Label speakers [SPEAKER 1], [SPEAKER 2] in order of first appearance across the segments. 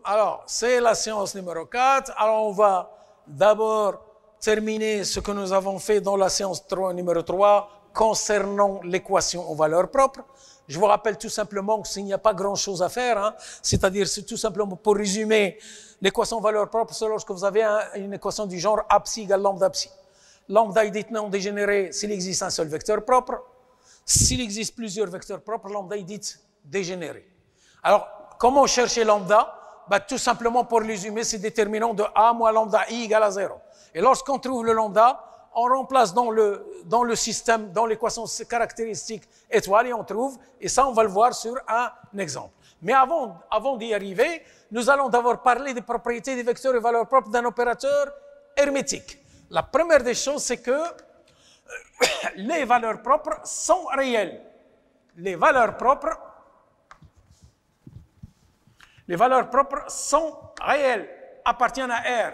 [SPEAKER 1] alors, c'est la séance numéro 4. Alors, on va d'abord terminer ce que nous avons fait dans la séance numéro 3 concernant l'équation aux valeurs propres. Je vous rappelle tout simplement qu'il n'y a pas grand-chose à faire, hein. C'est-à-dire, c'est tout simplement pour résumer l'équation aux valeurs propres, c'est lorsque vous avez une équation du genre A psi égale lambda psi. Lambda est dit non dégénéré s'il existe un seul vecteur propre. S'il existe plusieurs vecteurs propres, lambda est dit dégénéré. Alors, comment chercher lambda? Ben, tout simplement, pour résumer, c'est déterminant de A moins lambda I égale à 0. Et lorsqu'on trouve le lambda, on remplace dans le système, dans l'équation caractéristique étoile, et on trouve, et ça, on va le voir sur un exemple. Mais avant d'y arriver, nous allons d'abord parler des propriétés des vecteurs et valeurs propres d'un opérateur hermétique. La première des choses, c'est que les valeurs propres sont réelles. Les valeurs propres sont réelles, appartiennent à R,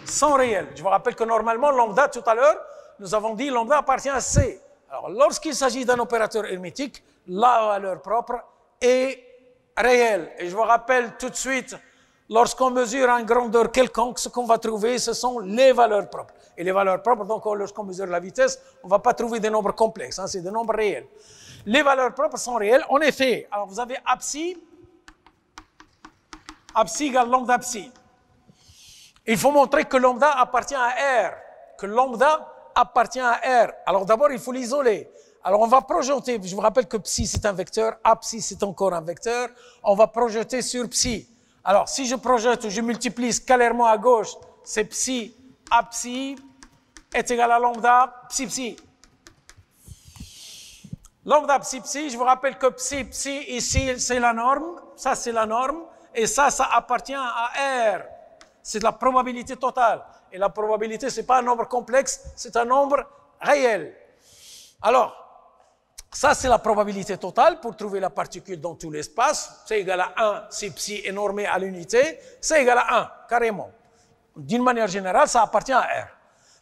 [SPEAKER 1] sont réelles. Je vous rappelle que normalement, lambda, tout à l'heure, nous avons dit lambda appartient à C. Alors, lorsqu'il s'agit d'un opérateur hermétique, la valeur propre est réelle. Et je vous rappelle tout de suite, lorsqu'on mesure une grandeur quelconque, ce qu'on va trouver, ce sont les valeurs propres. Et les valeurs propres, donc, lorsqu'on mesure la vitesse, on ne va pas trouver des nombres complexes, hein, c'est des nombres réels. Les valeurs propres sont réelles. En effet, alors vous avez A psi égale lambda psi. Il faut montrer que lambda appartient à R, que lambda appartient à R. Alors d'abord, il faut l'isoler. Alors on va projeter, je vous rappelle que psi c'est un vecteur, A psi c'est encore un vecteur, on va projeter sur psi. Alors si je projette ou je multiplie scalairement à gauche, c'est psi, A psi est égal à lambda psi psi. Lambda psi psi, je vous rappelle que psi psi ici c'est la norme, ça c'est la norme, et ça appartient à R. C'est la probabilité totale. Et la probabilité, ce n'est pas un nombre complexe, c'est un nombre réel. Alors, ça, c'est la probabilité totale pour trouver la particule dans tout l'espace. C'est égal à 1 si psi est normé à l'unité. C'est égal à 1, carrément. D'une manière générale, ça appartient à R.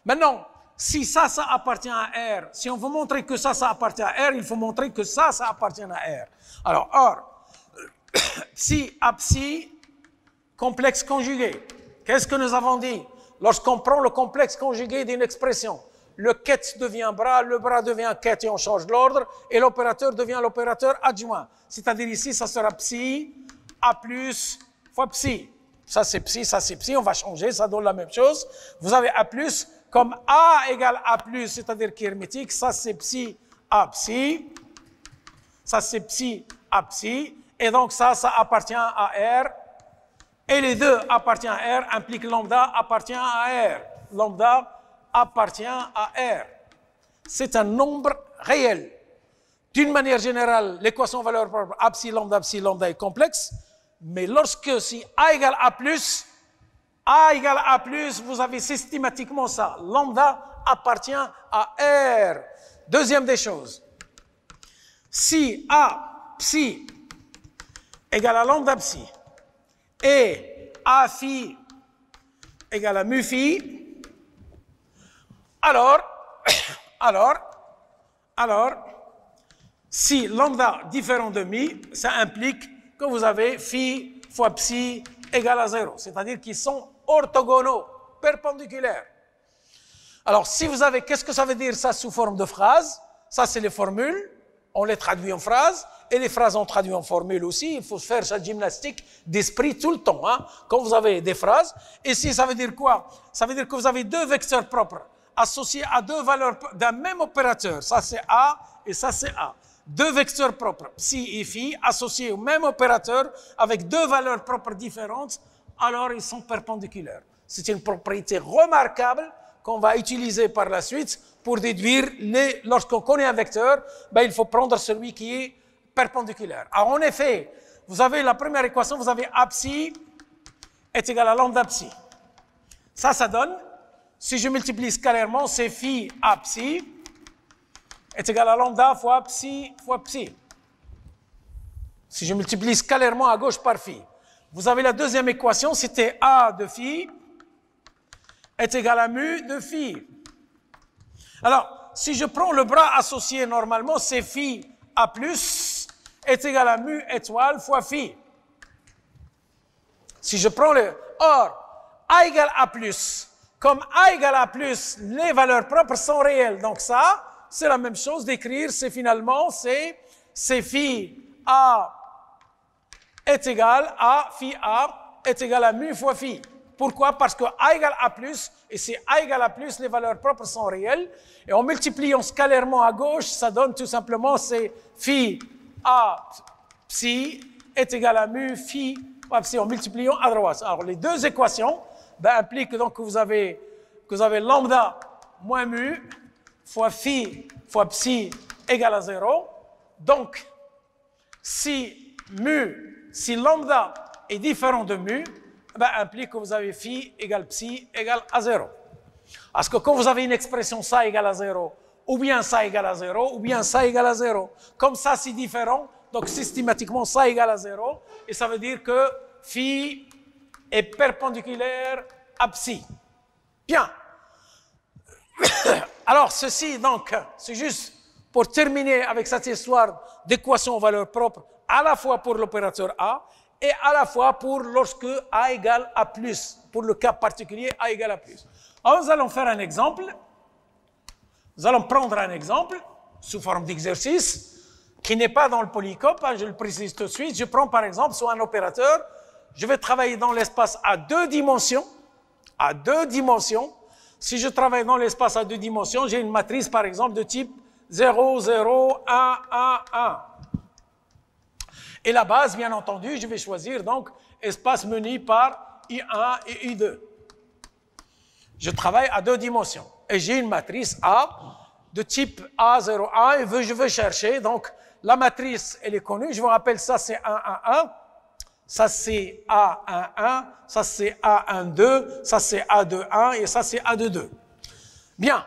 [SPEAKER 1] Maintenant, si ça appartient à R, si on veut montrer que ça appartient à R, il faut montrer que ça appartient à R. Alors, or, psi à psi, complexe conjugué. Qu'est-ce que nous avons dit? Lorsqu'on prend le complexe conjugué d'une expression, le ket devient bras, le bras devient ket et on change l'ordre, et l'opérateur devient l'opérateur adjoint. C'est-à-dire ici, ça sera psi, A plus, fois psi. Ça c'est psi, on va changer, ça donne la même chose. Vous avez A plus, comme A égale A plus, c'est-à-dire qui est hermétique, ça c'est psi, A psi, ça c'est psi, A psi, et donc ça appartient à R. Et les deux appartiennent à R, implique lambda appartient à R. Lambda appartient à R. C'est un nombre réel. D'une manière générale, l'équation valeur propre A psi lambda est complexe, mais lorsque si A égale A égale A plus, vous avez systématiquement ça. Lambda appartient à R. Deuxième des choses. Si A psi égale à lambda psi, et A phi égale à mu phi, alors, si lambda différent de mi, ça implique que vous avez phi fois psi égale à 0, c'est-à-dire qu'ils sont orthogonaux, perpendiculaires. Alors, si vous avez, qu'est-ce que ça veut dire ça sous forme de phrase? Ça, c'est les formules, on les traduit en phrases, et les phrases on traduit en formules aussi. Il faut faire cette gymnastique d'esprit tout le temps, hein, quand vous avez des phrases. Ici, ça veut dire quoi? Ça veut dire que vous avez deux vecteurs propres associés à deux valeurs d'un même opérateur. Ça, c'est A et ça, c'est A. Deux vecteurs propres, psi et phi, associés au même opérateur avec deux valeurs propres différentes, alors ils sont perpendiculaires. C'est une propriété remarquable qu'on va utiliser par la suite pour déduire, lorsqu'on connaît un vecteur, ben, il faut prendre celui qui est perpendiculaire. Alors en effet, vous avez la première équation, vous avez A psi est égal à lambda psi. Ça donne, si je multiplie scalairement, c'est phi A psi est égal à lambda fois psi. Si je multiplie scalairement à gauche par phi. Vous avez la deuxième équation, c'était A de phi est égal à mu de phi. Alors, si je prends le bras associé normalement, c'est phi A plus est égal à mu étoile fois phi. Si je prends or, A égale A plus, comme A égale A plus, les valeurs propres sont réelles. Donc ça, c'est la même chose d'écrire, c'est finalement, c'est phi A est égal à phi A est égal à mu fois phi. Pourquoi? Parce que A égale A plus, et si A égale A plus, les valeurs propres sont réelles. Et en multipliant scalairement à gauche, ça donne tout simplement, c'est phi A psi est égal à mu phi A psi en multipliant à droite. Alors les deux équations impliquent donc que vous avez lambda moins mu fois phi fois psi égale à 0. Donc, si lambda est différent de mu, implique que vous avez phi égale psi égale à 0. Parce que quand vous avez une expression ça égale à 0, ou bien ça égale à 0, ou bien ça égale à 0, comme ça c'est différent, donc systématiquement ça égale à 0, et ça veut dire que phi est perpendiculaire à psi. Bien. Alors ceci donc, c'est juste pour terminer avec cette histoire d'équation aux valeurs propres, à la fois pour l'opérateur A, et à la fois pour lorsque A égale A+, pour le cas particulier A égale A+. Alors nous allons faire un exemple. Nous allons prendre un exemple sous forme d'exercice qui n'est pas dans le polycope, je le précise tout de suite. Je prends par exemple sur un opérateur, je vais travailler dans l'espace à deux dimensions. À deux dimensions. Si je travaille dans l'espace à deux dimensions, j'ai une matrice par exemple de type 0, 0, 1, 1, 1. Et la base, bien entendu, je vais choisir donc espace muni par I1 et I2. Je travaille à deux dimensions. Et j'ai une matrice A de type A0, 1 et je veux chercher. Donc, la matrice, elle est connue. Je vous rappelle, ça c'est 1, 1, 1. Ça c'est A1, 1. Ça c'est A1, 2. Ça c'est A2, 1. Et ça c'est A2, 2. Bien.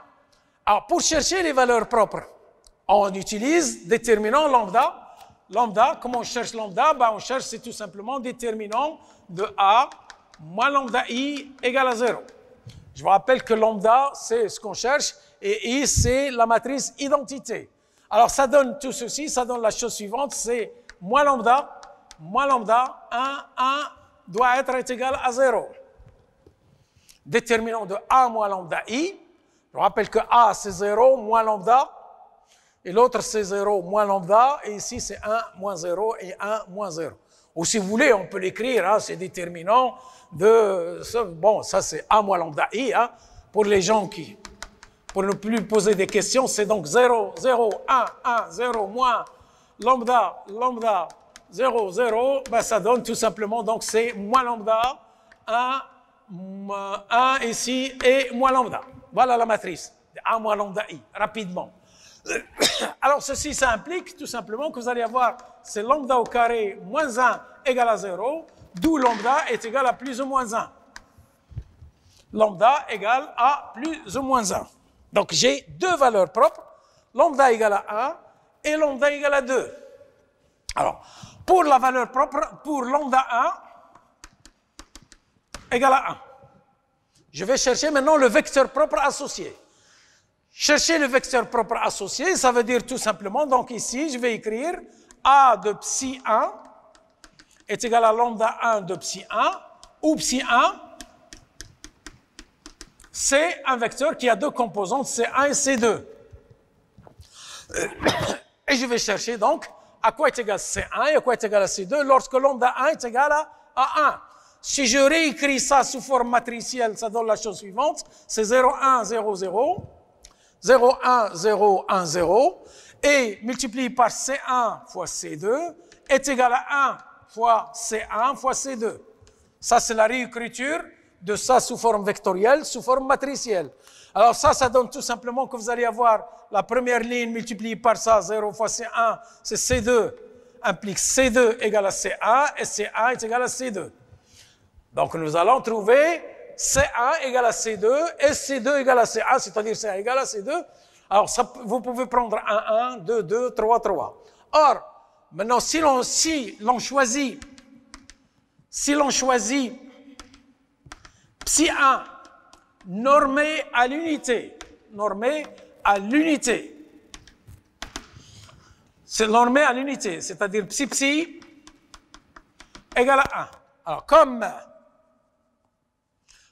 [SPEAKER 1] Alors, pour chercher les valeurs propres, on utilise déterminant lambda. Lambda, comment on cherche lambda? On cherche, c'est tout simplement déterminant de A moins lambda I égale à 0. Je vous rappelle que lambda, c'est ce qu'on cherche, et I, c'est la matrice identité. Alors, ça donne tout ceci, ça donne la chose suivante, c'est moins lambda, 1, 1 doit être égal à 0. Déterminant de A moins lambda I. Je vous rappelle que A, c'est 0 moins lambda, et l'autre, c'est 0 moins lambda, et ici, c'est 1 moins 0 et 1 moins 0. Ou si vous voulez, on peut l'écrire, hein, c'est déterminant de... Bon, ça, c'est A moins lambda I. Hein, pour les gens qui... Pour ne plus poser des questions, c'est donc 0, 0, 1, 1, 0, moins lambda, 0, 0. Ça donne tout simplement, donc c'est moins lambda, 1 ici, et moins lambda. Voilà la matrice, A moins lambda I, rapidement. Alors, ceci, ça implique tout simplement que vous allez avoir, c'est lambda au carré moins 1 égale à 0, d'où lambda est égal à plus ou moins 1. Lambda égale à plus ou moins 1. Donc, j'ai deux valeurs propres, lambda égale à 1 et lambda égale à 2. Alors, pour la valeur propre, pour lambda 1 égale à 1. Je vais chercher maintenant le vecteur propre associé. Chercher le vecteur propre associé, ça veut dire tout simplement, donc ici, je vais écrire A de psi 1 est égal à lambda 1 de psi 1, où psi 1, c'est un vecteur qui a deux composantes, C1 et C2. Et je vais chercher donc à quoi est égal C1 et à quoi est égal à C2 lorsque lambda 1 est égal à 1. Si je réécris ça sous forme matricielle, ça donne la chose suivante, c'est 0, 1, 0, 0. 0, 1, 0, 1, 0, et multiplié par C1 fois C2 est égal à 1 fois C1 fois C2. Ça, c'est la réécriture de ça sous forme vectorielle, sous forme matricielle. Alors ça donne tout simplement que vous allez avoir la première ligne multipliée par ça, 0 fois C1, c'est C2, implique C2 égale à C1, et C1 est égal à C2. Donc nous allons trouver C1 égale à C2 et C2 égale à C1, c'est-à-dire C1 égale à C2. Alors, ça, vous pouvez prendre 1, 1, 2, 2, 3, 3. Or, maintenant, si l'on choisit psi 1 normé à l'unité, c'est normé à l'unité, c'est-à-dire psi égale à 1. Alors, comme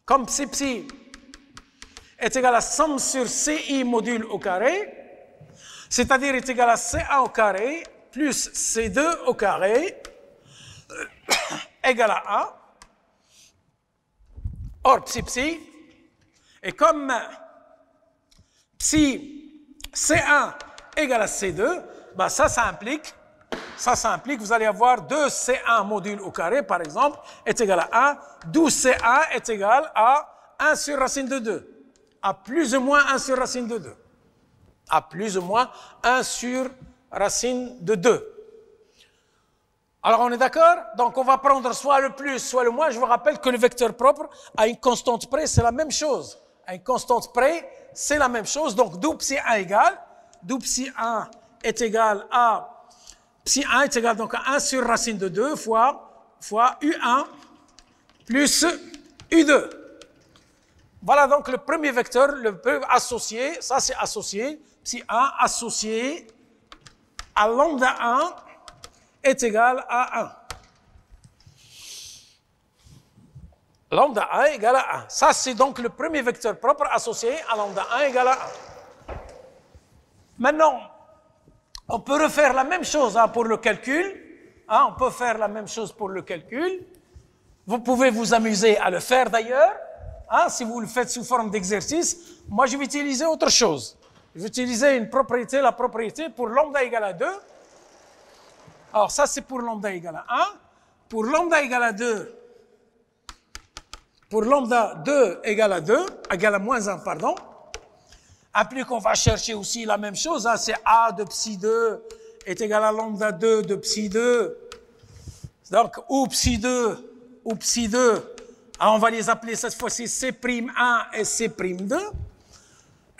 [SPEAKER 1] comme psi est égal à somme sur ci module au carré, c'est-à-dire est égal à C1 au carré plus C2 au carré égal à 1. Or, psi, et comme psi C1 égale à C2, ben ça implique, vous allez avoir 2C1 module au carré, par exemple, est égal à 1, d'où C1 est égal à 1 sur racine de 2, à plus ou moins 1 sur racine de 2, à plus ou moins 1 sur racine de 2. Alors, on est d'accord? Donc, on va prendre soit le plus, soit le moins. Je vous rappelle que le vecteur propre, à une constante près, c'est la même chose. À une constante près, c'est la même chose. Donc, d'où psi 1 égale, d'où psi 1 est égal à, psi 1 est égal donc à 1 sur racine de 2 fois U1 plus U2. Voilà donc le premier vecteur, le peu associé, ça c'est associé, psi 1 associé à lambda 1 est égal à 1. Lambda 1 égale à 1. Ça, c'est donc le premier vecteur propre associé à lambda 1 égale à 1. Maintenant, on peut refaire la même chose pour le calcul. On peut faire la même chose pour le calcul. Vous pouvez vous amuser à le faire d'ailleurs. Si vous le faites sous forme d'exercice, moi je vais utiliser autre chose. Je vais utiliser une propriété, la propriété pour lambda égale à 2. Alors ça c'est pour lambda égale à 1. Pour lambda égale à 2, pour lambda 2 égale à 2, égale à moins 1, pardon, implique qu'on va chercher aussi la même chose. C'est A de psi 2 est égal à lambda 2 de psi 2. Donc, ou psi 2, alors on va les appeler cette fois-ci C'1 et C'2.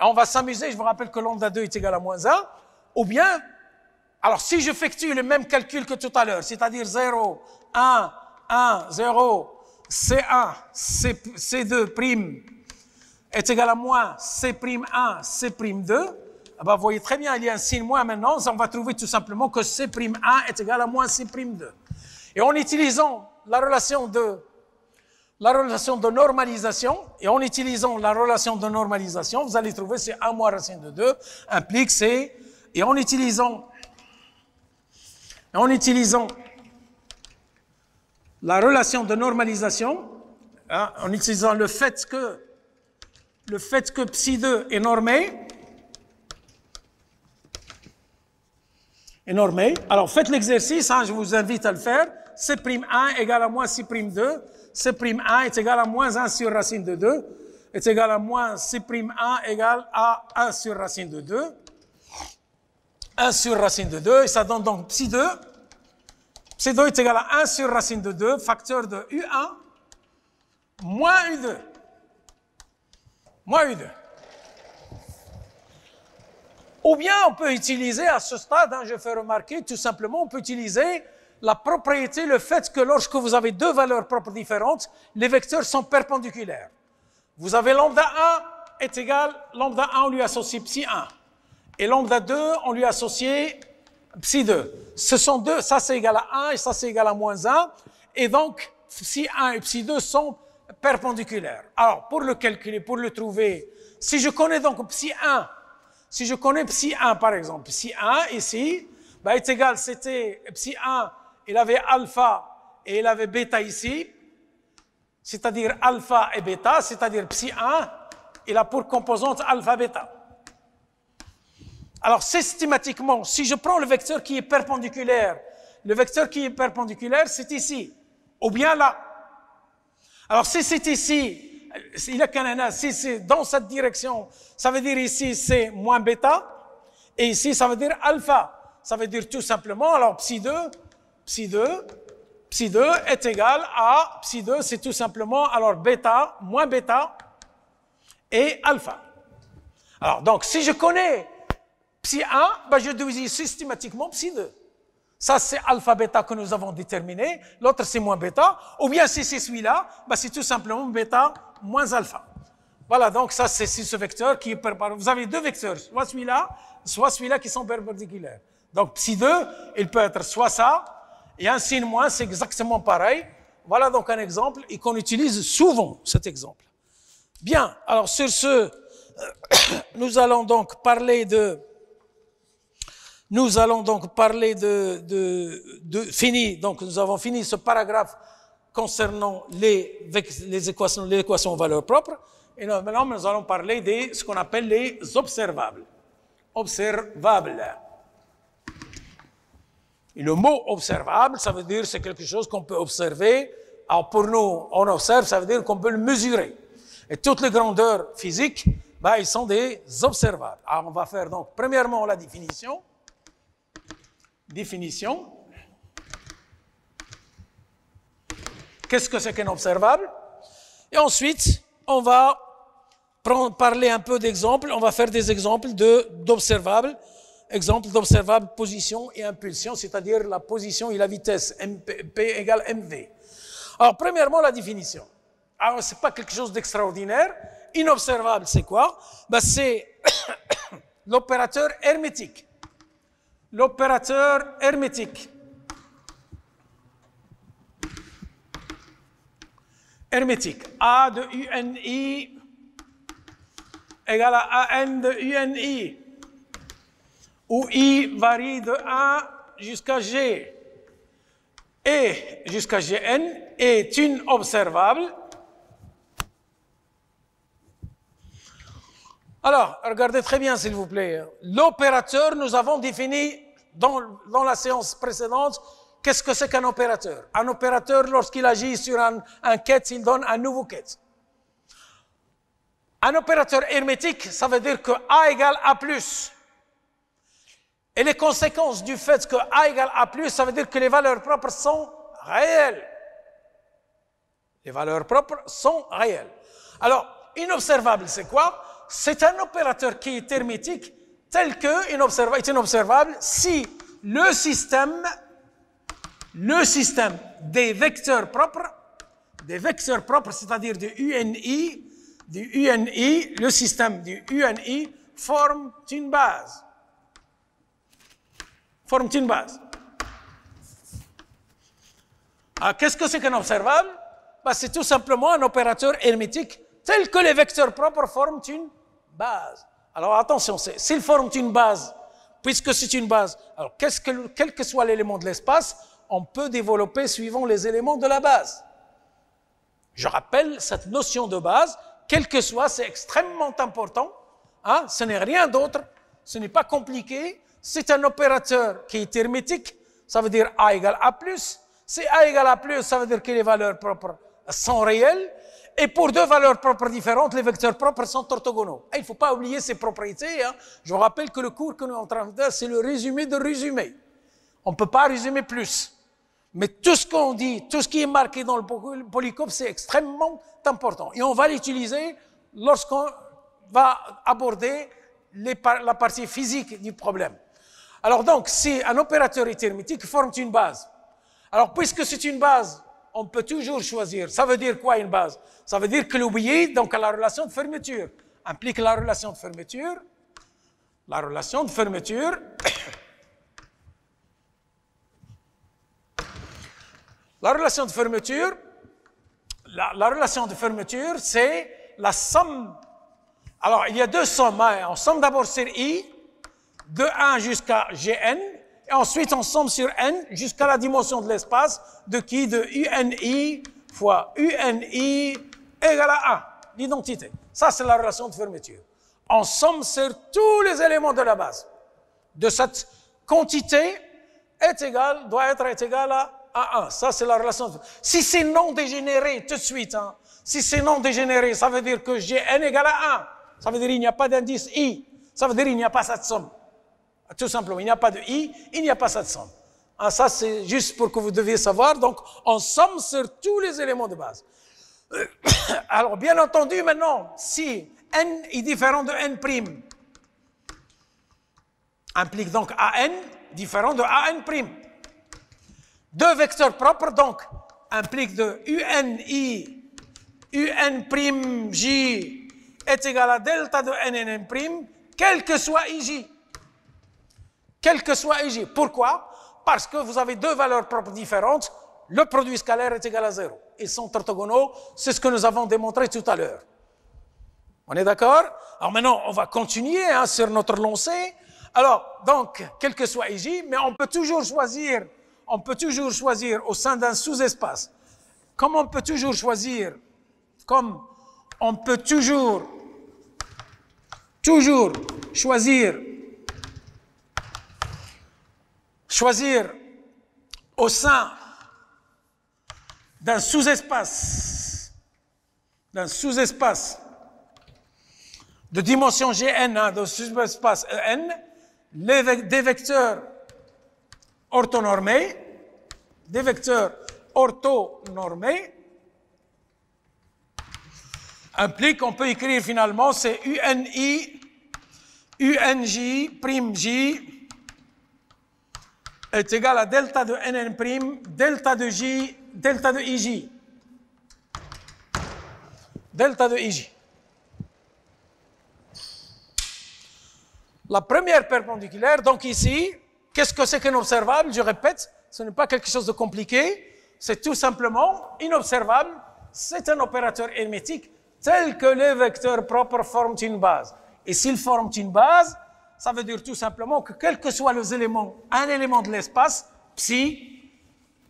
[SPEAKER 1] On va s'amuser, je vous rappelle que lambda 2 est égal à moins 1. Ou bien, alors si j'effectue le même calcul que tout à l'heure, c'est-à-dire 0, 1, 1, 0, C1, C2' est égal à moins C'1, C'2, vous voyez très bien, il y a un signe moins maintenant, on va trouver tout simplement que C'1 est égal à moins C'2. Et en utilisant la relation de normalisation, vous allez trouver c'est 1 moins racine de 2, implique c'est, et en utilisant la relation de normalisation, en utilisant le fait que psi 2 est normé, alors faites l'exercice, je vous invite à le faire, C'1 égale à moins C'2, C'1 est égal à moins 1 sur racine de 2, est égal à moins C'1 égale à 1 sur racine de 2, 1 sur racine de 2, et ça donne donc psi 2 est égal à 1 sur racine de 2, facteur de U1, moins U2. Ou bien on peut utiliser à ce stade, je fais remarquer tout simplement, on peut utiliser la propriété, le fait que lorsque vous avez deux valeurs propres différentes, les vecteurs sont perpendiculaires. Vous avez lambda 1 est égal, lambda 1 on lui associe psi 1, et lambda 2 on lui associe psi 2. Ce sont deux, ça c'est égal à 1 et ça c'est égal à moins 1, et donc psi 1 et psi 2 sont perpendiculaires. Alors, pour le calculer, pour le trouver, si je connais donc psi 1, par exemple, psi 1 ici, est égal, c'était psi 1, il avait alpha et il avait bêta ici, c'est-à-dire alpha et bêta, c'est-à-dire psi 1, il a pour composante alpha bêta. Alors, systématiquement, si je prends le vecteur qui est perpendiculaire, c'est ici, ou bien là. Alors, si c'est ici, il y a qu'un si c'est dans cette direction, ça veut dire ici c'est moins bêta, et ici ça veut dire alpha. Ça veut dire tout simplement, alors psi 2 est égal à, psi 2 c'est tout simplement, alors bêta, moins bêta, et alpha. Alors, donc, si je connais psi 1, je déduis systématiquement psi 2. Ça, c'est alpha bêta que nous avons déterminé. L'autre, c'est moins bêta. Ou bien, si c'est celui-là, c'est tout simplement bêta moins alpha. Voilà, donc ça, c'est ce vecteur qui est perpendiculaire. Vous avez deux vecteurs, soit celui-là qui sont perpendiculaires. Donc, psi 2, il peut être soit ça, et un signe moins, c'est exactement pareil. Voilà donc un exemple, et qu'on utilise souvent, cet exemple. Bien, alors sur ce, nous allons donc parler de fini, donc nous avons fini ce paragraphe concernant les équations valeurs propres, et maintenant nous allons parler de ce qu'on appelle les observables. Et le mot observable, ça veut dire c'est quelque chose qu'on peut observer. Alors pour nous, on observe, ça veut dire qu'on peut le mesurer. Et toutes les grandeurs physiques, ben, ils sont des observables. Alors on va faire donc premièrement la définition. Qu'est-ce que c'est qu'un observable? Et ensuite, on va parler un peu d'exemples. On va faire des exemples d'observables. Exemple d'observable position et impulsion, c'est-à-dire la position et la vitesse, P égale mv. Alors, premièrement, la définition. Alors, ce n'est pas quelque chose d'extraordinaire. Inobservable, c'est quoi? Ben, c'est l'opérateur hermétique. L'opérateur hermétique. Hermétique. A de UNI égale à AN de UNI. Où I varie de 1 jusqu'à G et jusqu'à Gn est une observable. Alors, regardez très bien s'il vous plaît. L'opérateur, nous avons défini dans la séance précédente, qu'est-ce que c'est qu'un opérateur? Un opérateur, lorsqu'il agit sur un quête, il donne un nouveau quête. Un opérateur hermétique, ça veut dire que A égale A+. Et les conséquences du fait que A égale A+, ça veut dire que les valeurs propres sont réelles. Les valeurs propres sont réelles. Alors, inobservable, c'est quoi? C'est un opérateur qui est hermétique tel que est inobservable si le système des vecteurs propres, c'est-à-dire du UNI, le système du UNI forme une base. Alors, qu'est-ce que c'est qu'un observable? Ben, c'est tout simplement un opérateur hermétique tel que les vecteurs propres forment une base. Alors attention, s'ils forment une base, puisque c'est une base, alors quel que soit l'élément de l'espace, on peut développer suivant les éléments de la base. Je rappelle cette notion de base, quel que soit, c'est extrêmement important. Hein? Ce n'est rien d'autre, ce n'est pas compliqué. C'est un opérateur qui est hermétique, ça veut dire A égale A+. Si A égale A+, ça veut dire que les valeurs propres sont réelles. Et pour deux valeurs propres différentes, les vecteurs propres sont orthogonaux. Et il ne faut pas oublier ces propriétés. Hein. Je vous rappelle que le cours que nous sommes en train de faire, c'est le résumé de résumé. On ne peut pas résumer plus. Mais tout ce qu'on dit, tout ce qui est marqué dans le polycope, c'est extrêmement important. Et on va l'utiliser lorsqu'on va aborder la partie physique du problème. Alors donc, si un opérateur est hermétique, forme une base. Alors, puisque c'est une base, on peut toujours choisir. Ça veut dire quoi une base? Ça veut dire que l'oublié, donc la relation de fermeture, implique la relation de fermeture. La relation de fermeture. La relation de fermeture, la relation de fermeture, c'est la somme. Alors, il y a deux sommes. Hein. On somme d'abord sur I, de 1 jusqu'à Gn, et ensuite on somme sur n jusqu'à la dimension de l'espace de qui? De UNI fois UNI égale à 1, l'identité. Ça, c'est la relation de fermeture. On somme sur tous les éléments de la base. De cette quantité doit être égale à 1. Ça, c'est la relation de fermeture. Si c'est non dégénéré, tout de suite, hein, si c'est non dégénéré, ça veut dire que Gn égale à 1. Ça veut dire qu'il n'y a pas d'indice I. Ça veut dire qu'il n'y a pas cette somme. Tout simplement, il n'y a pas de I, il n'y a pas cette somme. Ah, ça, c'est juste pour que vous deviez savoir. Donc, on somme sur tous les éléments de base. Alors, bien entendu, maintenant, si n est différent de n', implique donc AN différent de AN'. Deux vecteurs propres, donc, implique de UNI, UN', est égal à delta de NN', quel que soit IJ. Quel que soit IJ. Pourquoi? Parce que vous avez deux valeurs propres différentes, le produit scalaire est égal à 0. Ils sont orthogonaux, c'est ce que nous avons démontré tout à l'heure. On est d'accord? Alors maintenant, on va continuer sur notre lancée. Alors, donc, quel que soit IJ, mais on peut toujours choisir au sein d'un sous-espace. Comme on peut toujours choisir choisir au sein d'un sous-espace de dimension Gn, de sous-espace En, des vecteurs orthonormés, implique qu'on peut écrire finalement, c'est UNI, UNJ, prime J, est égal à delta de NN prime, delta de J, delta de IJ. Delta de IJ. La première perpendiculaire, donc ici, qu'est-ce que c'est qu'un observable? Je répète, ce n'est pas quelque chose de compliqué, c'est tout simplement inobservable, c'est un opérateur hermétique tel que les vecteurs propres forment une base. Et s'ils forment une base, ça veut dire tout simplement que quel que soit les éléments, un élément de l'espace, psi,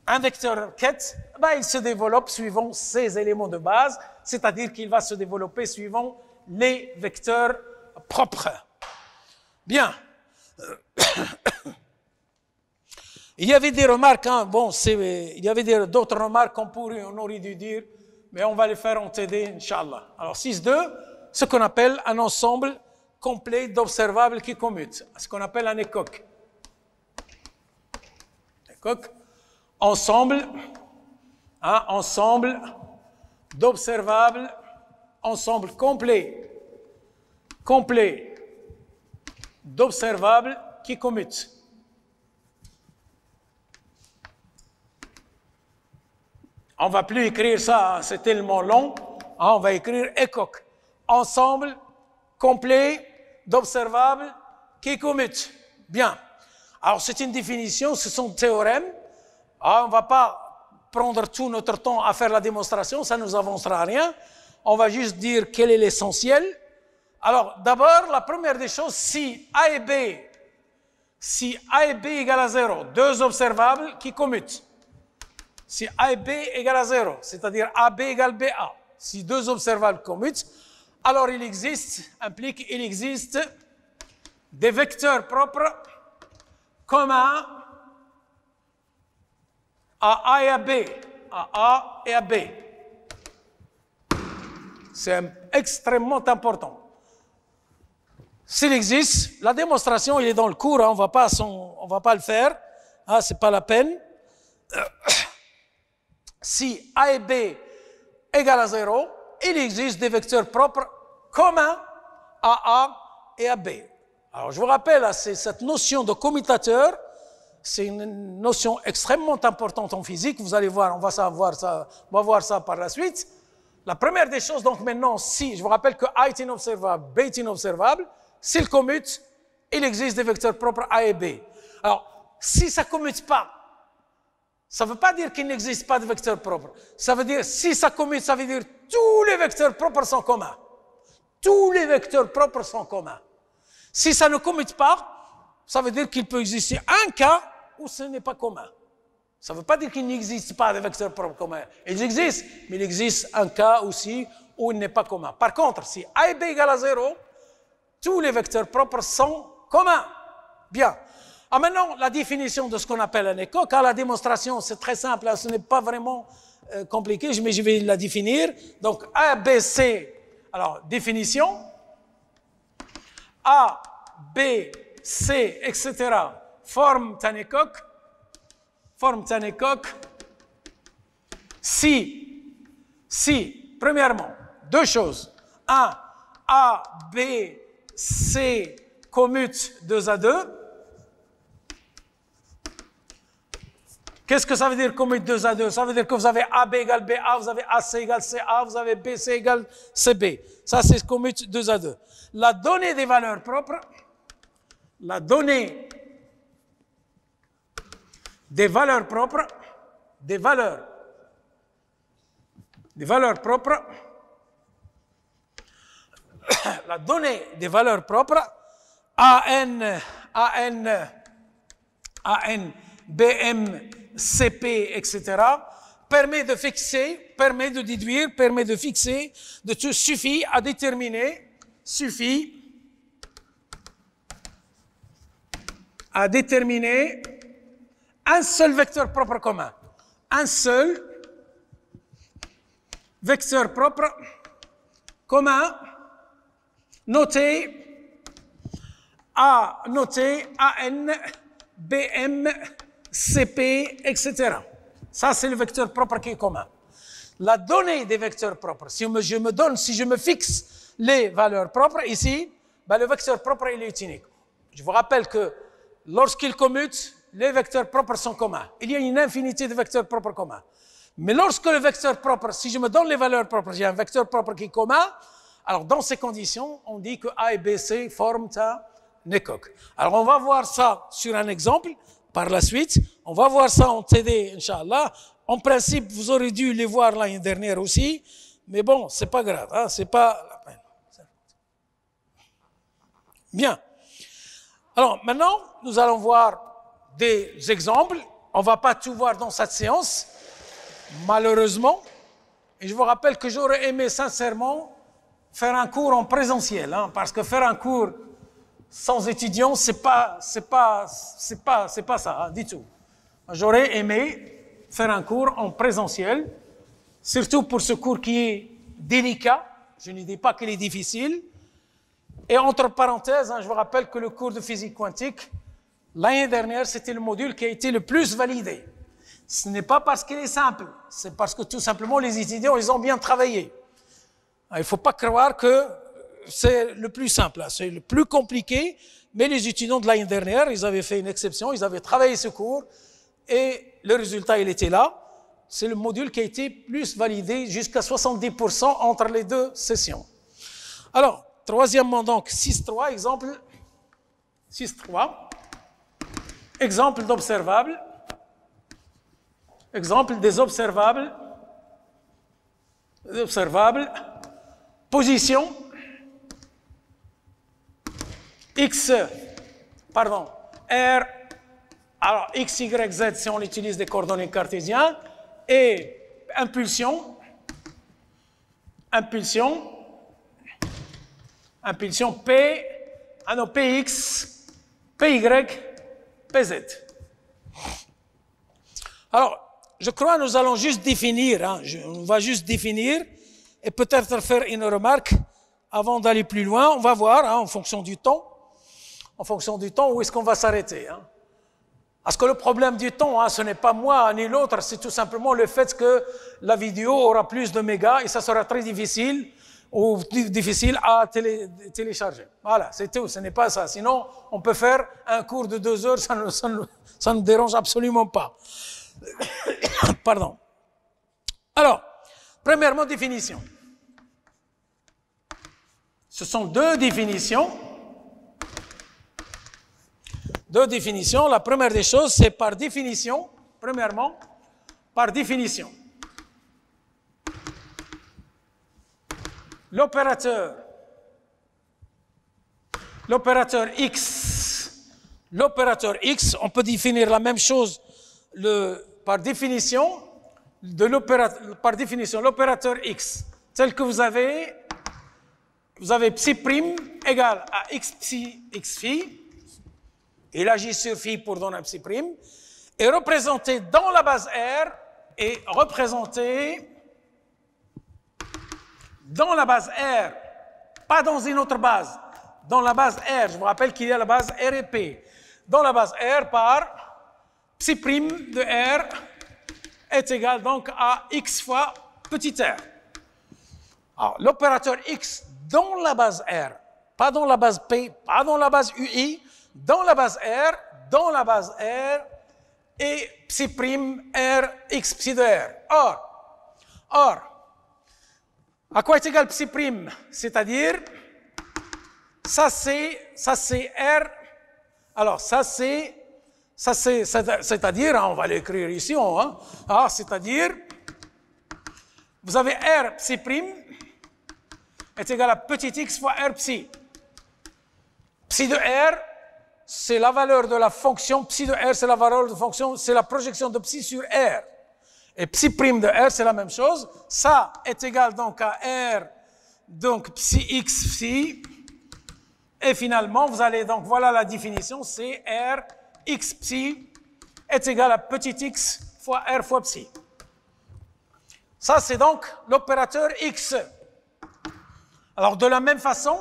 [SPEAKER 1] un vecteur ket, il se développe suivant ces éléments de base, c'est-à-dire qu'il va se développer suivant les vecteurs propres. Bien. Il y avait des remarques, il y avait d'autres remarques on aurait dû dire, mais on va les faire en TD, Inch'Allah. Alors 6.2, ce qu'on appelle un ensemble complet d'observables qui commutent, ce qu'on appelle un écoque. Ensemble d'observables, ensemble complet d'observables qui commutent. On ne va plus écrire ça, c'est tellement long. On va écrire écoque. Ensemble complet d'observables qui commutent. Bien. Alors, c'est une définition, ce sont des théorèmes. On ne va pas prendre tout notre temps à faire la démonstration, ça ne nous avancera à rien. On va juste dire quel est l'essentiel. Alors, d'abord, la première des choses, si A et B égale à 0, deux observables qui commutent. Si A et B égale à 0, c'est-à-dire AB égale BA, si deux observables commutent, alors il existe des vecteurs propres communs à A et à B, à A et à B. C'est extrêmement important. S'il existe, la démonstration, il est dans le cours, on va pas le faire, c'est pas la peine. Si A et B égale à 0, il existe des vecteurs propres communs à A et à B. Alors, je vous rappelle, cette notion de commutateur, c'est une notion extrêmement importante en physique. Vous allez voir, on va voir ça par la suite. La première des choses, donc maintenant, si, je vous rappelle que A est inobservable, B est inobservable, s'ils commutent, il existe des vecteurs propres A et B. Alors, si ça ne commute pas, ça ne veut pas dire qu'il n'existe pas de vecteurs propres. Ça veut dire, si ça commute, ça veut dire tous les vecteurs propres sont communs. Tous les vecteurs propres sont communs. Si ça ne commute pas, ça veut dire qu'il peut exister un cas où ce n'est pas commun. Ça ne veut pas dire qu'il n'existe pas de vecteurs propres communs. Ils existent, mais il existe un cas aussi où il n'est pas commun. Par contre, si A et B égale à 0, tous les vecteurs propres sont communs. Bien. Ah, maintenant, la définition de ce qu'on appelle un écoque, la démonstration, c'est très simple, ce n'est pas vraiment compliqué, mais je vais la définir. Donc, A, B, C, alors, définition, A, B, C, etc., forment un écoque, si, premièrement, deux choses. Un, A, B, C commutent 2 à 2. Qu'est-ce que ça veut dire commute 2 à 2? Ça veut dire que vous avez AB égale BA, vous avez AC égale CA, vous avez BC égale CB. Ça, c'est commute 2 à 2. La donnée des valeurs propres, la donnée des valeurs propres, AN, BM, CP, etc., permet de fixer, permet de déduire, permet de fixer, suffit à déterminer un seul vecteur propre commun. Un seul vecteur propre commun noté AN, BM, CP, etc. Ça, c'est le vecteur propre qui est commun. La donnée des vecteurs propres, si je me fixe les valeurs propres ici, ben le vecteur propre il est unique. Je vous rappelle que lorsqu'il commute, les vecteurs propres sont communs. Il y a une infinité de vecteurs propres communs. Mais lorsque le vecteur propre, si je me donne les valeurs propres, j'ai un vecteur propre qui est commun, alors dans ces conditions, on dit que A et B, C forment un écoque. Alors on va voir ça sur un exemple par la suite. On va voir ça en TD, Inch'Allah. En principe, vous aurez dû les voir l'année dernière aussi, mais bon, c'est pas grave, hein, c'est pas la peine. Bien. Alors maintenant, nous allons voir des exemples. On ne va pas tout voir dans cette séance, malheureusement. Et je vous rappelle que j'aurais aimé sincèrement faire un cours en présentiel, hein, parce que faire un cours sans étudiants, c'est pas ça, hein, du tout. J'aurais aimé faire un cours en présentiel, surtout pour ce cours qui est délicat. Je ne dis pas qu'il est difficile. Et entre parenthèses, hein, je vous rappelle que le cours de physique quantique, l'année dernière, c'était le module qui a été le plus validé. Ce n'est pas parce qu'il est simple, c'est parce que tout simplement les étudiants, ils ont bien travaillé. Il ne faut pas croire que c'est le plus simple, c'est le plus compliqué, mais les étudiants de l'année dernière, ils avaient fait une exception, ils avaient travaillé ce cours et le résultat, il était là. C'est le module qui a été plus validé jusqu'à 70% entre les deux sessions. Alors, troisièmement, donc, 6.3, exemple 6.3, exemple d'observables, exemple des observables, position, R, alors X, Y, Z si on utilise des coordonnées cartésiennes, et impulsion P, PX, PY, PZ. Alors, je crois que nous allons juste définir, hein, on va juste définir et peut-être faire une remarque avant d'aller plus loin. On va voir, hein, en fonction du temps, où est-ce qu'on va s'arrêter. Hein. Parce que le problème du temps, hein, ce n'est pas moi ni l'autre, c'est tout simplement le fait que la vidéo aura plus de mégas et ça sera très difficile à télécharger. Voilà, c'est tout, ce n'est pas ça. Sinon, on peut faire un cours de 2 heures, ça ne dérange absolument pas. Pardon. Alors, premièrement, définition. Ce sont deux définitions. La première des choses, c'est par définition. Premièrement, par définition. L'opérateur X, on peut définir la même chose par définition, l'opérateur X, tel que vous avez psi' égale à x psi x phi, il agit sur phi pour donner un psi', est représenté dans la base R et représenté dans la base R, pas dans une autre base, dans la base R, je vous rappelle qu'il y a la base R et P, dans la base R par psi' de R est égal donc à x fois petit r. Alors, l'opérateur X dans la base R, pas dans la base P, pas dans la base UI, dans la base R et psi' R, x psi de R. Or, à quoi est égal psi'? C'est-à-dire, ça c'est R, alors c'est-à-dire, hein, on va l'écrire ici, hein, c'est-à-dire, vous avez R psi', est égal à petit x fois R psi. Psi de R, c'est la valeur de la fonction, psi de R, c'est la valeur de fonction, c'est la projection de psi sur R. Et psi prime de R, c'est la même chose. Ça est égal donc à R, donc psi x psi. Et finalement, vous allez donc, voilà la définition, c'est R x psi est égal à petit x fois R fois psi. Ça, c'est donc l'opérateur x. Alors, de la même façon,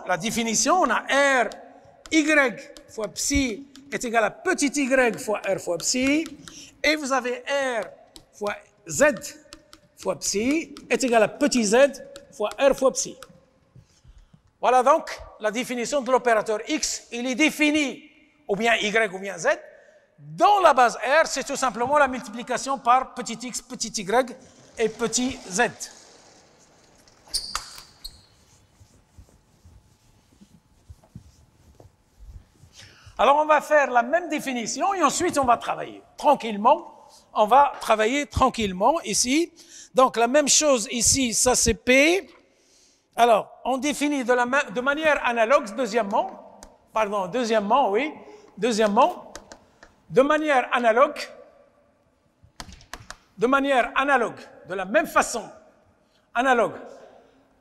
[SPEAKER 1] la définition, on a R y fois psi est égal à petit y fois R fois psi. Et vous avez R fois z fois psi est égal à petit z fois R fois psi. Voilà donc la définition de l'opérateur x. Il est défini ou bien y ou bien z. Dans la base R, c'est tout simplement la multiplication par petit x, petit y et petit z. Alors, on va faire la même définition et ensuite, on va travailler tranquillement. On va travailler tranquillement ici. Donc, la même chose ici, ça c'est P. Alors, on définit de manière analogue, deuxièmement, de manière analogue, de la même façon, analogue,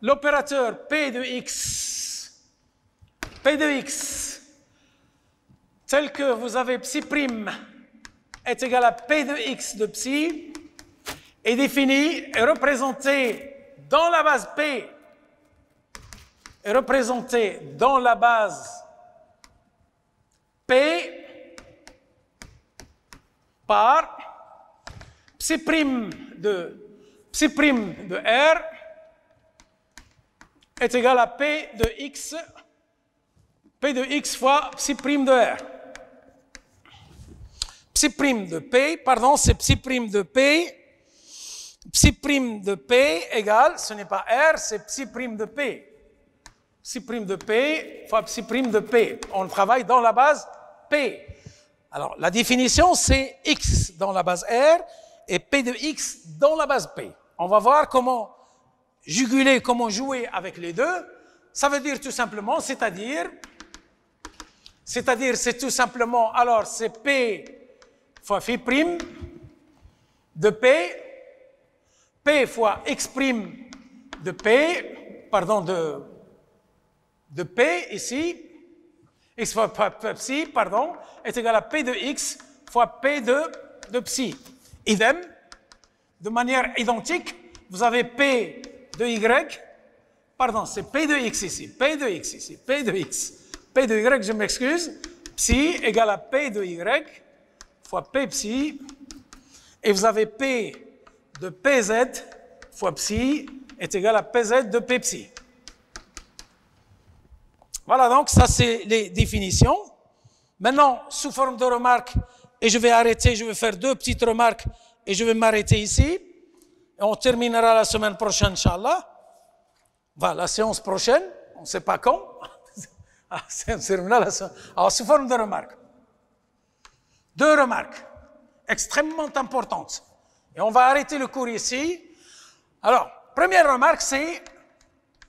[SPEAKER 1] l'opérateur P de x, tel que vous avez psi prime est égal à P de x de psi, est défini et représenté dans la base P, par psi prime de R est égal à P de x fois psi prime de R. Psi prime de P, pardon, c'est psi prime de P. Psi prime de P égale, ce n'est pas R, c'est psi prime de P. Psi prime de P fois psi prime de P. On travaille dans la base P. Alors, la définition, c'est x dans la base R et P de x dans la base P. On va voir comment juguler, comment jouer avec les deux. Ça veut dire tout simplement, c'est-à-dire, c'est tout simplement, alors c'est P fois phi prime de P, P fois x prime de P, pardon, de P ici, x fois psi, pardon, est égal à P de x fois P de psi. Idem, de manière identique, vous avez P de y, pardon, c'est P de x ici, P de x ici, P de x, P de y, je m'excuse, psi égale à P de y fois P psi, et vous avez P de Pz fois psi est égal à Pz de P psi. Voilà, donc ça c'est les définitions. Maintenant, sous forme de remarques, et je vais arrêter, je vais faire deux petites remarques et je vais m'arrêter ici. Et on terminera la semaine prochaine, Inch'Allah. Voilà, la séance prochaine, on ne sait pas quand. Alors, sous forme de remarques. Deux remarques extrêmement importantes. Et on va arrêter le cours ici. Alors, première remarque, c'est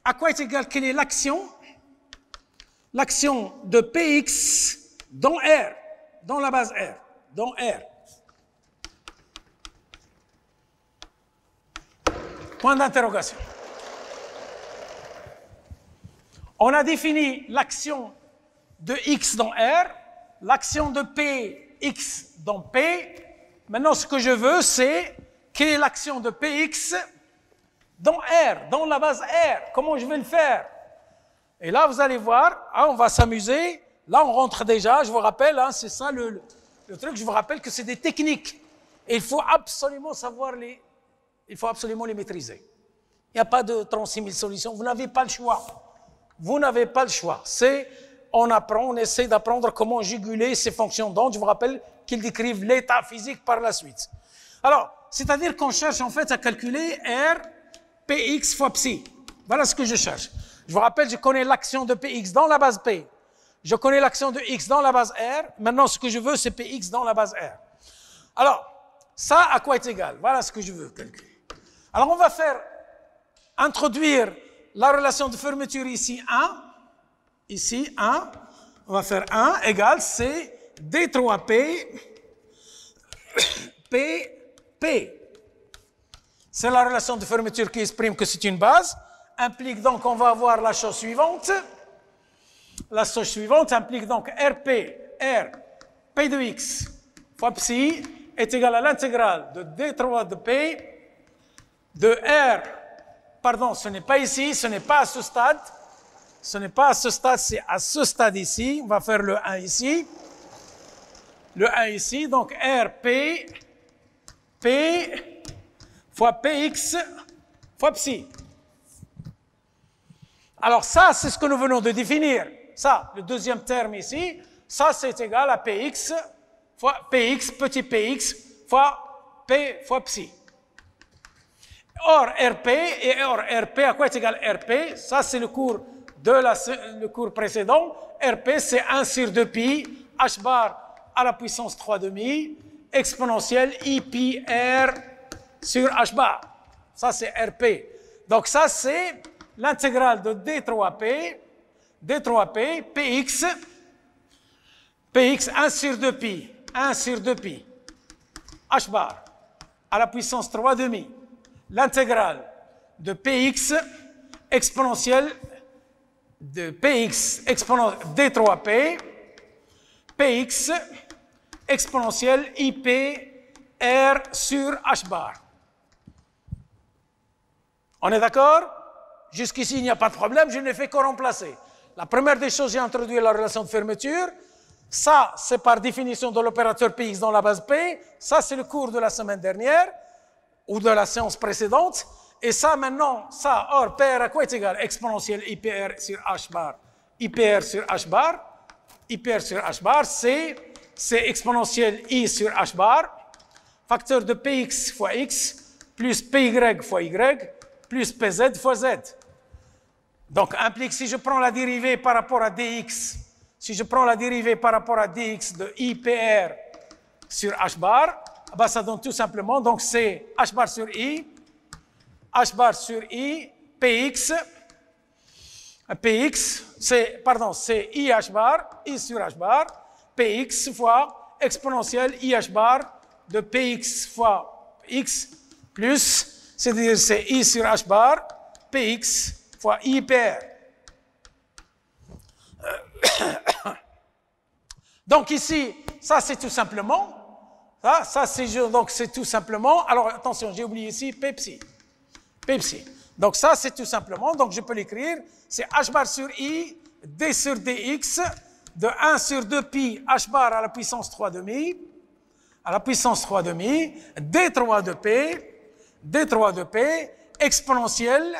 [SPEAKER 1] à quoi est égal, quelle est l'action de Px dans R, dans la base R, dans R. Point d'interrogation. On a défini l'action de X dans R, l'action de Px dans P. Maintenant, ce que je veux, c'est quelle est l'action de Px dans R, dans la base R. Comment je vais le faire? Et là, vous allez voir, hein, on va s'amuser. Là, on rentre déjà, je vous rappelle, hein, c'est ça le truc, je vous rappelle que c'est des techniques. Et il faut absolument les maîtriser. Il n'y a pas de 36 000 solutions, vous n'avez pas le choix. Vous n'avez pas le choix. On apprend, on essaie d'apprendre comment juguler ces fonctions d'onde. Je vous rappelle qu'ils décrivent l'état physique par la suite. Alors, c'est-à-dire qu'on cherche en fait à calculer R, Px fois psi. Voilà ce que je cherche. Je vous rappelle, je connais l'action de Px dans la base P. Je connais l'action de X dans la base R. Maintenant, ce que je veux, c'est Px dans la base R. Alors, Ça, à quoi est égal? Voilà ce que je veux calculer. Alors, on va faire introduire la relation de fermeture ici, 1. Ici, 1. On va faire 1 égale C D3P P. C'est la relation de fermeture qui exprime que c'est une base. Implique donc qu'on va avoir la chose suivante. La chose suivante implique donc RP, R, P de X fois psi est égal à l'intégrale de D3 de P de R. Pardon, ce n'est pas ici, ce n'est pas à ce stade. Ce n'est pas à ce stade, c'est à ce stade ici. On va faire le 1 ici. Le 1 ici, donc RP, P fois Px fois psi. Alors ça, c'est ce que nous venons de définir. Ça, le deuxième terme ici, ça c'est égal à Px fois Px, petit Px, fois P fois psi. Or, RP, et or RP, à quoi est égal RP? Ça, c'est le cours le cours précédent. RP, c'est 1 sur 2 pi, h bar à la puissance 3,5, exponentielle I pi R sur h bar. Ça, c'est RP. Donc, ça, c'est l'intégrale de D3P, Px, 1 sur 2 pi, 1 sur 2 pi, h bar à la puissance 3,5. L'intégrale de Px exponentielle de Px exponentielle D3P, Px exponentielle IP R sur h bar. On est d'accord? Jusqu'ici, il n'y a pas de problème, je ne fais que remplacer. La première des choses, j'ai introduit la relation de fermeture. Ça, c'est par définition de l'opérateur Px dans la base P. Ça, c'est le cours de la semaine dernière ou de la séance précédente. Et ça, maintenant, ça, or, PR à quoi est égal? Exponentielle IPR sur H bar. IPR sur H bar. IPR sur H bar, c'est exponentielle I sur H bar. Facteur de Px fois X, plus Py fois Y, plus Pz fois Z. Donc, implique, si je prends la dérivée par rapport à dx, si je prends la dérivée par rapport à dx de IPR sur H bar, ben ça donne tout simplement, donc c'est H bar sur I, Px, c'est IH bar, I sur H bar, Px fois exponentielle IH bar de Px fois X plus, c'est-à-dire c'est I sur H bar, Px fois IPR. Donc ici, ça c'est tout simplement, donc c'est tout simplement, alors attention, j'ai oublié ici Pepsi. Donc ça c'est tout simplement, donc je peux l'écrire, c'est H bar sur I, D sur Dx, de 1 sur 2 pi H bar à la puissance 3,5, D3 de P, exponentielle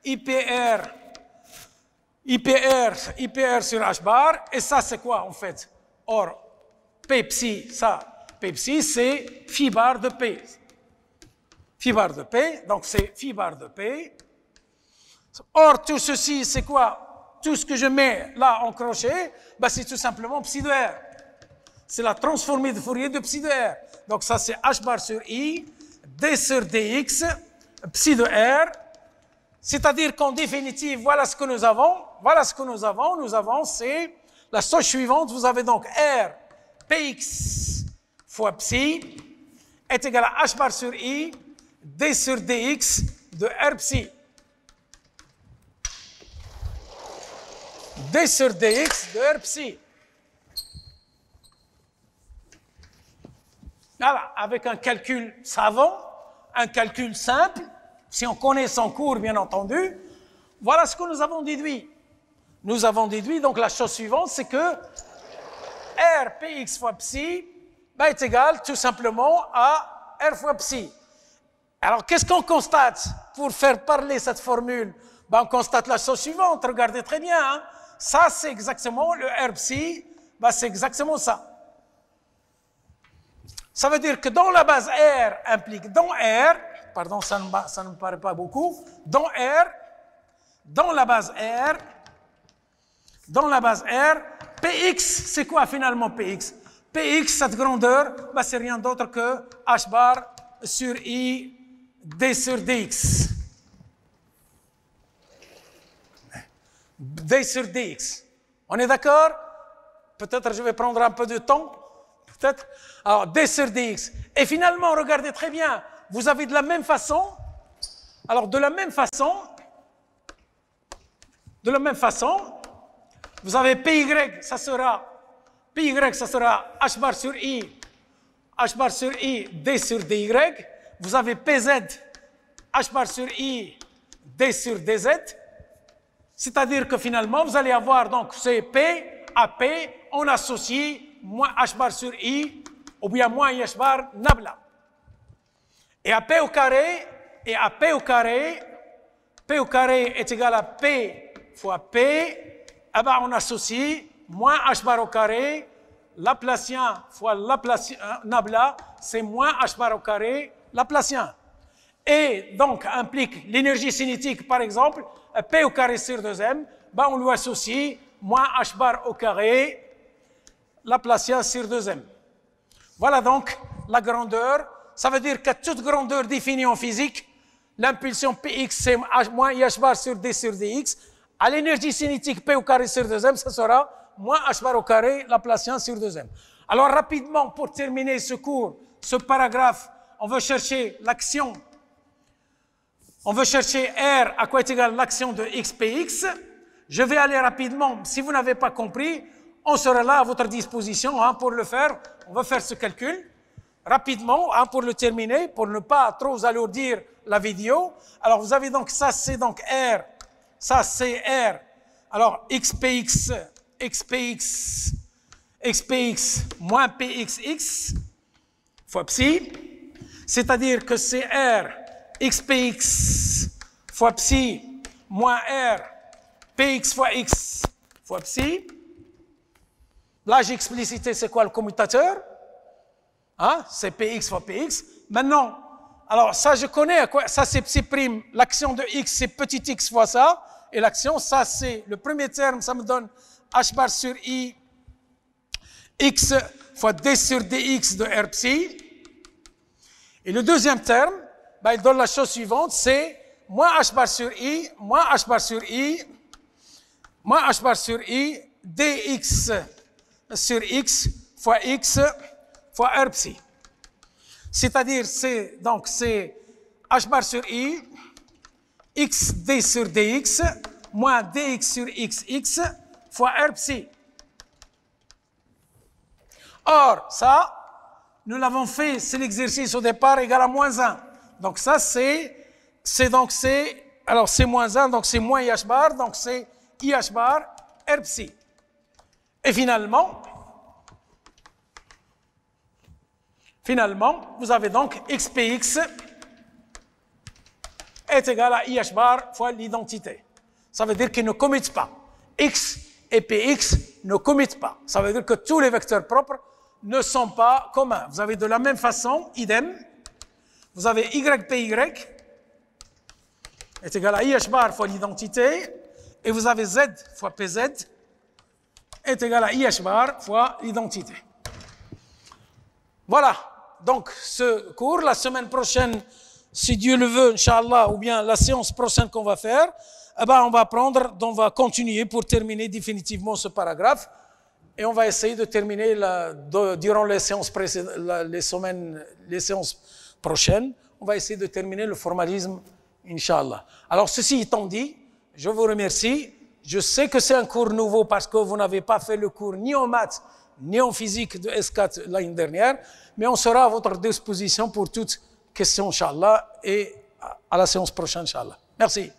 [SPEAKER 1] IPR sur H bar, et ça c'est quoi en fait? Or, Pepsi, c'est phi bar de P. Donc c'est phi bar de P. Or, tout ceci, c'est quoi? Tout ce que je mets là en crochet, ben, c'est tout simplement psi de R. C'est la transformée de Fourier de psi de R. Donc ça c'est H bar sur I, D sur Dx, psi de R. C'est-à-dire qu'en définitive, voilà ce que nous avons. Nous avons, c'est la chose suivante. Vous avez donc R, Px fois psi est égal à H bar sur I, D sur Dx de R psi. D sur Dx de R psi. Voilà, avec un calcul savant, un calcul simple, si on connaît son cours, bien entendu, voilà ce que nous avons déduit. Nous avons déduit, donc la chose suivante, c'est que R Px fois psi ben, est égal tout simplement à R fois psi. Alors, qu'est-ce qu'on constate pour faire parler cette formule? Ben, on constate la chose suivante, regardez très bien. Hein? Ça, c'est exactement le R psi, ben, c'est exactement ça. Ça veut dire que dans la base R implique dans R, pardon, ça ne me paraît pas beaucoup, dans la base R, Px, c'est quoi finalement Px? Px, cette grandeur, bah, c'est rien d'autre que h bar sur I d sur dx. D sur dx. On est d'accord? Peut-être je vais prendre un peu de temps. Peut-être. Alors, d sur dx. Et finalement, regardez très bien, vous avez de la même façon. Alors, de la même façon, vous avez py, ça sera h bar sur I, d sur dy. Vous avez pz, h bar sur I, d sur dz. C'est-à-dire que finalement, vous allez avoir donc c'est P à P, on associe moins h bar sur I, ou bien moins h bar nabla. Et à P au carré, P au carré est égal à P fois P, eh ben on associe moins h bar au carré, Laplacien fois Laplacien, nabla, c'est moins h bar au carré, Laplacien. Et donc implique l'énergie cinétique, par exemple, P au carré sur 2m, ben on lui associe moins h bar au carré, Laplacien sur 2m. Voilà donc la grandeur. Ça veut dire qu'à toute grandeur définie en physique, l'impulsion Px c'est moins h bar sur d sur dx. À l'énergie cinétique P au carré sur 2m, ça sera moins h bar au carré, Laplacien sur 2m. Alors rapidement, pour terminer ce cours, ce paragraphe, on veut chercher l'action. On veut chercher R à quoi est égal l'action de xpx. Je vais aller rapidement. Si vous n'avez pas compris, on sera là à votre disposition hein, pour le faire. On va faire ce calcul rapidement hein, pour le terminer, pour ne pas trop alourdir la vidéo. Alors vous avez donc ça, c'est donc R. Ça, c'est R. Alors xpx moins pxx fois psi. C'est-à-dire que c'est R xpx fois psi moins R px fois x fois psi. Là, j'ai explicité c'est quoi le commutateur. Hein? C'est px fois px. Maintenant, alors ça je connais, quoi? Ça c'est psi prime. L'action de x c'est petit x fois ça. Et l'action, ça c'est le premier terme, ça me donne h bar sur i x fois d sur dx de r psi. Et le deuxième terme, ben, il donne la chose suivante, c'est moins h bar sur i, moins h bar sur i, moins h bar sur i, dx sur x fois r psi. C'est-à-dire, c'est h bar sur i, x d sur dx, moins dx sur xx fois r psi. Or, ça, nous l'avons fait, c'est l'exercice au départ égal à moins 1. Donc ça, alors c'est moins 1, donc c'est moins IH bar, donc c'est IH bar R psi. Et finalement, vous avez donc XPX est égal à IH bar fois l'identité. Ça veut dire qu'ils ne commutent pas. X et PX ne commutent pas. Ça veut dire que tous les vecteurs propres ne sont pas communs. Vous avez de la même façon, idem, vous avez YPY est égal à IH bar fois l'identité, et vous avez Z fois PZ est égal à IH bar fois l'identité. Voilà, donc ce cours, la semaine prochaine, si Dieu le veut, Inch'Allah, ou bien la séance prochaine qu'on va faire, eh ben on va continuer pour terminer définitivement ce paragraphe. Et on va essayer de terminer durant les séances les séances prochaines, on va essayer de terminer le formalisme, Inch'Allah. Alors, ceci étant dit, je vous remercie. Je sais que c'est un cours nouveau parce que vous n'avez pas fait le cours ni en maths, ni en physique de S4 l'année dernière, mais on sera à votre disposition pour toute question, Inch'Allah, et à la séance prochaine, Inch'Allah. Merci.